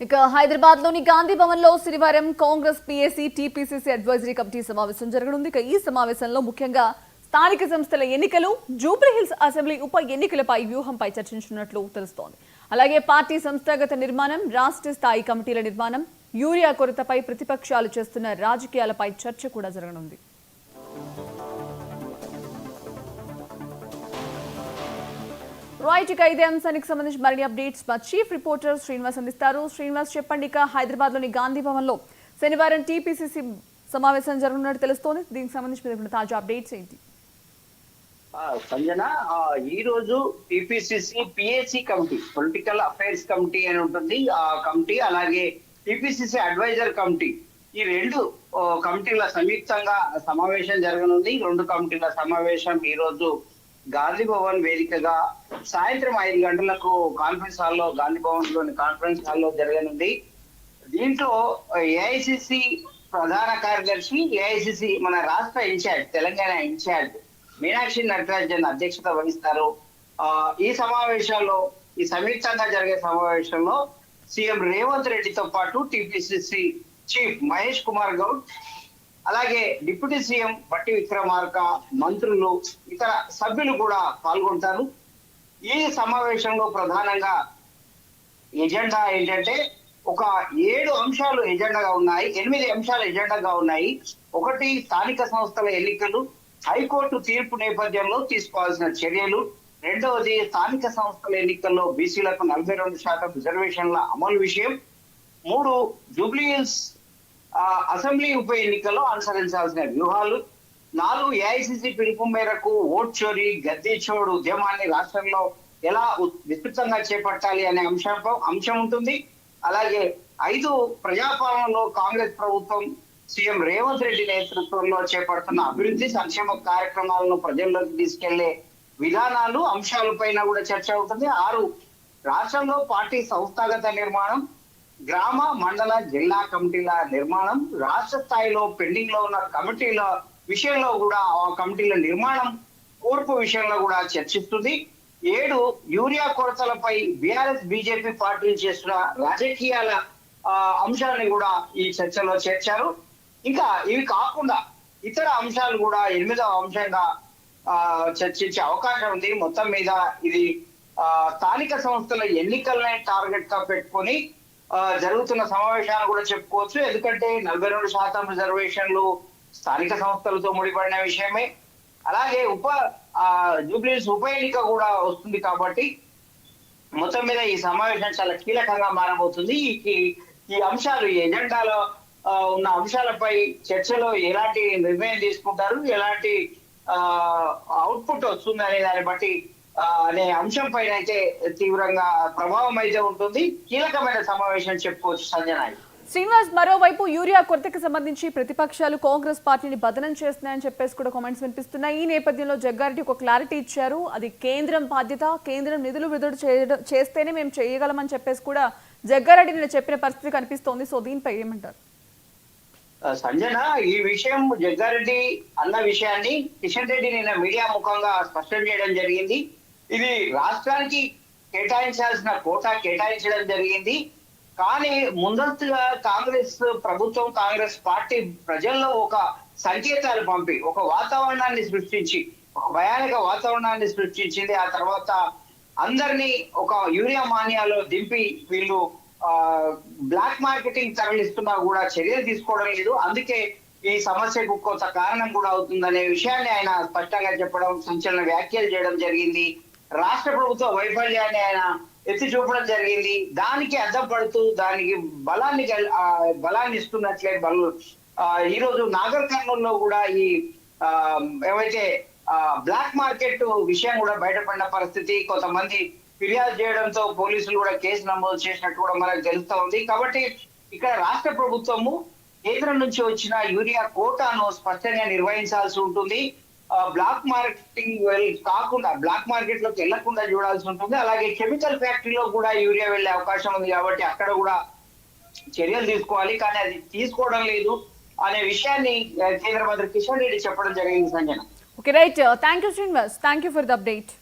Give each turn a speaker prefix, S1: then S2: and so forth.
S1: ఇక హైదరాబాద్ లోని గాంధీ భవన్ లో శనివారం Congress PAC TPCC advisory committee సమావేశం జరగనుంది. ఇక ఈ సమావేశంలో ముఖ్యంగా స్థానిక సంస్థల ఎన్నికలు, జూబ్లీహిల్స్ అసెంబ్లీ ఉప ఎన్నికలపై వ్యూహంపై చర్చించినట్లు తెలుస్తోంది. అలాగే పార్టీ సంస్థాగత నిర్మాణం, రాష్ట్ర స్థాయి కమిటీల నిర్మాణం, యూరియా కొరతపై ప్రతిపక్షాలు చేస్తున్న రాజకీయాలపై చర్చ కూడా జరగనుంది. రైట్, ఇక ఇదే అంశానికి సంబంధించి మరిన్ని అప్డేట్స్ మా చీఫ్ రిపోర్టర్ శ్రీనివాస్ అందిస్తారు. శ్రీనివాస్, చెప్పండి. ఇక హైదరాబాద్ లోని గాంధీ భవన్ లో శనివారం టీపీసీసీ సమావేశం జరగనున్నట్టు తెలుస్తోంది. దీనికి సంబంధించి తాజా అప్డేట్స్ ఏంటి?
S2: సంజన, ఈ రోజు TPCC PAC committee, political affairs committee అని ఉంటుంది ఆ కమిటీ, అలాగే టీపీసీసీ అడ్వైజర్ కమిటీ, ఈ రెండు కమిటీల సంయుక్తంగా సమావేశం జరగనుంది. రెండు కమిటీల సమావేశం ఈ రోజు గాంధీ భవన్ వేదికగా సాయంత్రం 5 గంటలకు కాన్ఫరెన్స్ హాల్లో, గాంధీ భవన్ లోని కాన్ఫరెన్స్ హాల్లో జరగనుంది. దీంట్లో ఏఐసిసి ప్రధాన కార్యదర్శి, ఏఐసిసి మన రాష్ట్ర ఇన్ఛార్జ్, తెలంగాణ ఇన్ఛార్జ్ మీనాక్షి నటరాజన్ అధ్యక్షత వహిస్తారు. ఈ సమావేశంలో, ఈ సంయుక్తంగా జరిగే సమావేశంలో సీఎం రేవంత్ రెడ్డితో పాటు టీపీసీసీ చీఫ్ మహేష్ కుమార్ గౌడ్, అలాగే డిప్యూటీ సీఎం బట్టి విక్రమార్క, మంత్రులు, ఇతర సభ్యులు కూడా పాల్గొంటారు. ఈ సమావేశంలో ప్రధానంగా ఎజెండా ఏంటంటే ఒక 7 అంశాలు ఎజెండాగా ఉన్నాయి, 8 అంశాలు ఎజెండాగా ఉన్నాయి. ఒకటి, స్థానిక సంస్థల ఎన్నికలు, హైకోర్టు తీర్పు నేపథ్యంలో తీసుకోవాల్సిన చర్యలు. రెండవది, స్థానిక సంస్థల ఎన్నికల్లో బీసీలకు 42% రిజర్వేషన్ల అమలు విషయం. 3, జూబ్లీహిల్స్ అసెంబ్లీ ఉప ఎన్నికల్లో అనుసరించాల్సిన వ్యూహాలు. 4, ఏఐసిసి పిలుపు మేరకు ఓట్ చోరీ, గద్దీ చోడు ఉద్యమాన్ని రాష్ట్రంలో ఎలా విస్తృతంగా చేపట్టాలి అనే అంశం ఉంటుంది. అలాగే 5, ప్రజాపాలనలో కాంగ్రెస్ ప్రభుత్వం సీఎం రేవంత్ రెడ్డి నేతృత్వంలో చేపడుతున్న అభివృద్ధి సంక్షేమ కార్యక్రమాలను ప్రజల్లోకి తీసుకెళ్లే విధానాలు, అంశాలపైన కూడా చర్చ అవుతుంది. 6, రాష్ట్రంలో పార్టీ సంస్థాగత నిర్మాణం, గ్రామ, మండల, జిల్లా కమిటీల నిర్మాణం, రాష్ట్ర స్థాయిలో పెండింగ్ లో ఉన్న కమిటీల విషయంలో కూడా ఆ కమిటీల నిర్మాణం, కూర్పు విషయంలో కూడా చర్చిస్తుంది. 7, యూరియా కొరతలపై బీఆర్ఎస్, బీజేపీ పార్టీలు చేస్తున్న రాజకీయాల అంశాన్ని కూడా ఈ చర్చలో చేర్చారు. ఇంకా ఇవి కాకుండా ఇతర అంశాలు కూడా 8వ అంశంగా చర్చించే అవకాశం ఉంది. మొత్తం మీద ఇది స్థానిక సంస్థల ఎన్నికలనే టార్గెట్ గా పెట్టుకొని జరుగుతున్న సమావేశాన్ని కూడా చెప్పుకోవచ్చు. ఎందుకంటే 42% రిజర్వేషన్లు స్థానిక సంస్థలతో ముడిపడిన విషయమే. అలాగే జూబ్లీహిల్స్ ఉప ఎన్నిక కూడా వస్తుంది కాబట్టి మొత్తం మీద ఈ సమావేశం చాలా కీలకంగా మారబోతుంది. ఈ అంశాలు, ఈ ఎజెండాలో ఉన్న అంశాలపై చర్చలో ఎలాంటి నిర్ణయం తీసుకుంటారు, ఎలాంటి అవుట్పుట్ వస్తుంది అనే దాన్ని బట్టి అనే అంశం పైన అయితే తీవ్రంగా ప్రభావం అయితే ఉంటుంది. కీలకమైన సమావేశం చెప్పుకోవచ్చు సంజన.
S1: శ్రీనివాస్, మరోవైపు యూరియా కొరతకు సంబంధించి ప్రతిపక్షాలు కాంగ్రెస్ పార్టీని బదనం చేస్తున్నాయని చెప్పేసి కూడా కామెంట్స్ వినిపిస్తున్నాయి. ఈ నేపథ్యంలో జగ్గారెడ్డి ఒక క్లారిటీ ఇచ్చారు. అది కేంద్రం బాధ్యత, కేంద్రం నిధులు విడుదల చేస్తేనే మేము చేయగలమని చెప్పేసి కూడా జగ్గారెడ్డి నిన్న చెప్పిన పరిస్థితి కనిపిస్తోంది. సో దీనిపై ఏమంటారు?
S2: సంజన, ఈ విషయం జగ్గారెడ్డి అన్న విషయాన్ని కిషన్ రెడ్డి నిన్న మీడియా ముఖంగా స్పష్టం చేయడం జరిగింది. ఇది రాష్ట్రానికి కేటాయించాల్సిన కోటా కేటాయించడం జరిగింది. కానీ ముందస్తుగా కాంగ్రెస్ ప్రభుత్వం, కాంగ్రెస్ పార్టీ ప్రజల్లో ఒక సంకేతాలు పంపి, ఒక వాతావరణాన్ని సృష్టించి, ఒక భయానక వాతావరణాన్ని సృష్టించింది. ఆ తర్వాత అందరినీ ఒక యూరియా మాన్యాలో దింపి వీళ్ళు బ్లాక్ మార్కెటింగ్ తరలిస్తున్నా కూడా చర్యలు తీసుకోవడం లేదు. అందుకే ఈ సమస్యకు కొంత కారణం కూడా అవుతుందనే విషయాన్ని ఆయన స్పష్టంగా చెప్పడం, సంచలన వ్యాఖ్యలు చేయడం జరిగింది. రాష్ట్ర ప్రభుత్వ వైఫల్యాన్ని ఆయన ఎత్తి చూపడం జరిగింది. దానికి అద్దం పడుతూ దానికి బలాన్ని ఇస్తున్నట్లే ఈ రోజు నాగర్ కర్నూలులో కూడా ఈ ఏవైతే బ్లాక్ మార్కెట్ విషయం కూడా బయటపడిన పరిస్థితి, కొంతమంది ఫిర్యాదు చేయడంతో పోలీసులు కూడా కేసు నమోదు చేసినట్టు కూడా మనకు తెలుస్తా ఉంది. కాబట్టి ఇక్కడ రాష్ట్ర ప్రభుత్వము కేంద్రం నుంచి వచ్చిన యూరియా కోటాను స్పష్టంగా నిర్వహించాల్సి ఉంటుంది. బ్లాక్ మార్కెటింగ్ కాకుండా, బ్లాక్ మార్కెట్ లోకి వెళ్లకుండా చూడాల్సి ఉంటుంది. అలాగే కెమికల్ ఫ్యాక్టరీలో కూడా యూరియా వెళ్లే అవకాశం ఉంది కాబట్టి అక్కడ కూడా చర్యలు తీసుకోవాలి. కానీ అది తీసుకోవడం లేదు అనే విషయాన్ని కేంద్ర మంత్రి కిషన్ రెడ్డి చెప్పడం జరిగింది Sanjana.
S1: Okay, right. Thank you Srinivas. Thank you for the update.